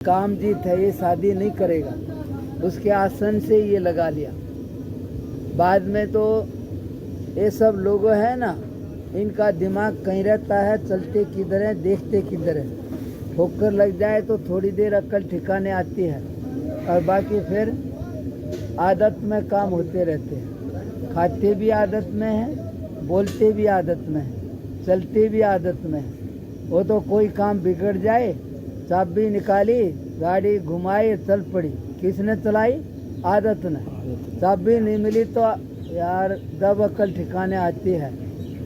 काम जीत है, ये शादी नहीं करेगा, उसके आसन से ये लगा लिया। बाद में तो ये सब लोग है ना, इनका दिमाग कहीं रहता है, चलते किधर है देखते किधर है। ठोकर लग जाए तो थोड़ी देर अक्ल ठिकाने आती है और बाकी फिर आदत में काम होते रहते हैं। खाते भी आदत में है, बोलते भी आदत में है, चलते भी आदत में है। वो तो कोई काम बिगड़ जाए, चाबी निकाली, गाड़ी घुमाई, चल पड़ी। किसने चलाई? आदत ने। चाबी नहीं मिली तो यार जब अकल ठिकाने आती है,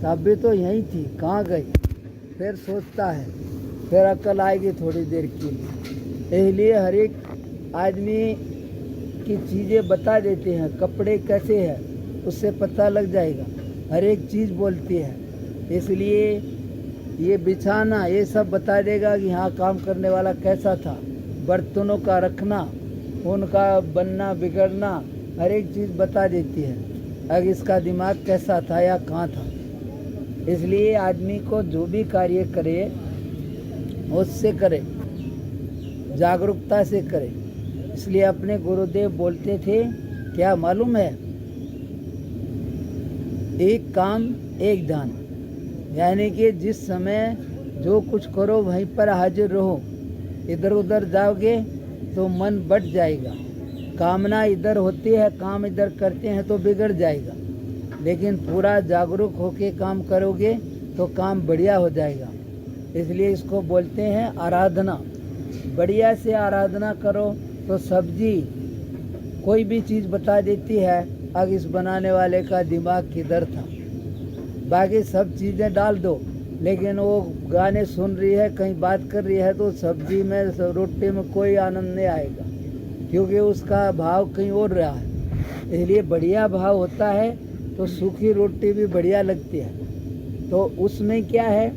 चाबी तो यहीं थी, कहाँ गई? फिर सोचता है, फिर अकल आएगी थोड़ी देर के लिए। इसलिए हर एक आदमी की चीज़ें बता देते हैं। कपड़े कैसे है उससे पता लग जाएगा, हर एक चीज़ बोलती है। इसलिए ये बिछाना ये सब बता देगा कि हाँ काम करने वाला कैसा था। बर्तनों का रखना, उनका बनना बिगड़ना, हर एक चीज़ बता देती है अगर इसका दिमाग कैसा था या कहाँ था। इसलिए आदमी को जो भी कार्य करे उससे करे, जागरूकता से करे। इसलिए अपने गुरुदेव बोलते थे, क्या मालूम है, एक काम एक ध्यान। यानी कि जिस समय जो कुछ करो वहीं पर हाजिर रहो। इधर उधर जाओगे तो मन बट जाएगा। कामना इधर होती है, काम इधर करते हैं तो बिगड़ जाएगा। लेकिन पूरा जागरूक होके काम करोगे तो काम बढ़िया हो जाएगा। इसलिए इसको बोलते हैं आराधना। बढ़िया से आराधना करो तो सब्जी कोई भी चीज़ बता देती है अब इस बनाने वाले का दिमाग किधर था। बाकी सब चीज़ें डाल दो, लेकिन वो गाने सुन रही है, कहीं बात कर रही है, तो सब्जी में रोटी में कोई आनंद नहीं आएगा, क्योंकि उसका भाव कहीं और रहा है। इसलिए बढ़िया भाव होता है तो सूखी रोटी भी बढ़िया लगती है। तो उसमें क्या है,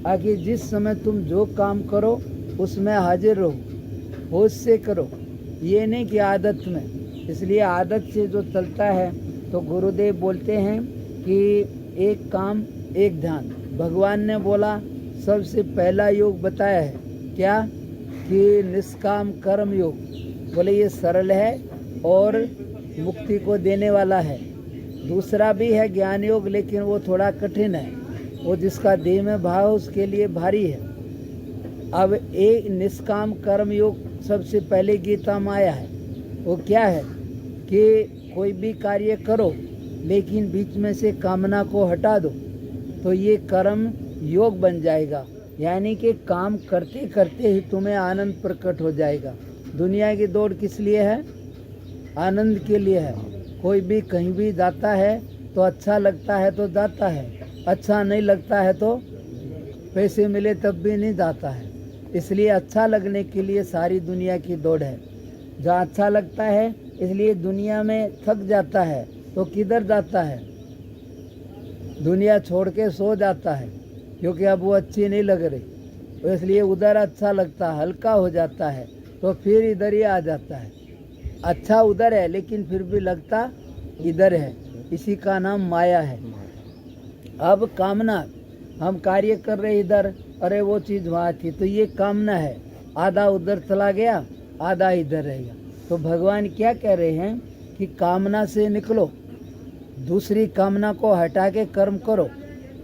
आखिर जिस समय तुम जो काम करो उसमें हाजिर रहो, होश से करो, ये नहीं कि आदत में। इसलिए आदत से जो चलता है तो गुरुदेव बोलते हैं कि एक काम एक ध्यान। भगवान ने बोला सबसे पहला योग बताया है क्या, कि निष्काम कर्म योग। बोले ये सरल है और मुक्ति को देने वाला है। दूसरा भी है ज्ञान योग, लेकिन वो थोड़ा कठिन है, वो जिसका देह में भाव उसके लिए भारी है। अब एक निष्काम कर्म योग सबसे पहले गीता में आया है। वो क्या है कि कोई भी कार्य करो लेकिन बीच में से कामना को हटा दो तो ये कर्म योग बन जाएगा। यानी कि काम करते करते ही तुम्हें आनंद प्रकट हो जाएगा। दुनिया की दौड़ किस लिए है? आनंद के लिए है। कोई भी कहीं भी जाता है तो अच्छा लगता है तो जाता है, अच्छा नहीं लगता है तो पैसे मिले तब भी नहीं जाता है। इसलिए अच्छा लगने के लिए सारी दुनिया की दौड़ है। जहाँ अच्छा लगता है इसलिए दुनिया में थक जाता है तो किधर जाता है? दुनिया छोड़ के सो जाता है, क्योंकि अब वो अच्छी नहीं लग रही, तो इसलिए उधर अच्छा लगता है, हल्का हो जाता है तो फिर इधर ही आ जाता है। अच्छा उधर है लेकिन फिर भी लगता इधर है, इसी का नाम माया है। अब कामना, हम कार्य कर रहे इधर, अरे वो चीज़ वहाँ थी, तो ये कामना है। आधा उधर चला गया, आधा इधर रहेगा। तो भगवान क्या कह रहे हैं कि कामना से निकलो, दूसरी कामना को हटा के कर्म करो।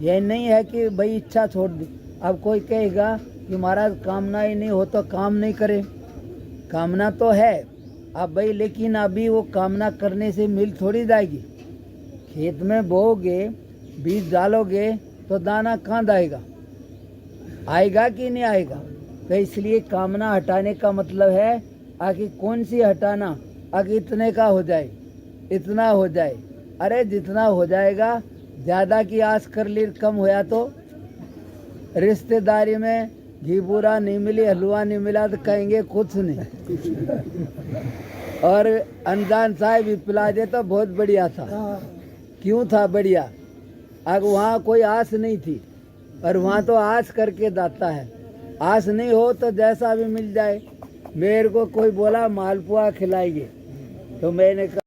यह नहीं है कि भाई इच्छा छोड़ दी। अब कोई कहेगा कि महाराज कामना ही नहीं हो तो काम नहीं करे। कामना तो है अब भाई, लेकिन अभी वो कामना करने से मिल थोड़ी जाएगी। खेत में बोओगे, बीज डालोगे तो दाना कहाँ जाएगा? आएगा कि नहीं आएगा? तो इसलिए कामना हटाने का मतलब है आखिर कौन सी हटाना, आखिर इतने का हो जाए, इतना हो जाए। अरे जितना हो जाएगा, ज़्यादा की आस कर ली, कम होया तो रिश्तेदारी में घी बूरा नहीं मिली, हलवा नहीं मिला तो कहेंगे कुछ नहीं। और अनजान चाय भी पिला दे तो बहुत बढ़िया था। क्यों था बढ़िया? अब वहाँ कोई आस नहीं थी, और वहाँ तो आस करके जाता है। आस नहीं हो तो जैसा भी मिल जाए। मेरे को कोई बोला मालपुआ खिलाएंगे, तो मैंने कहा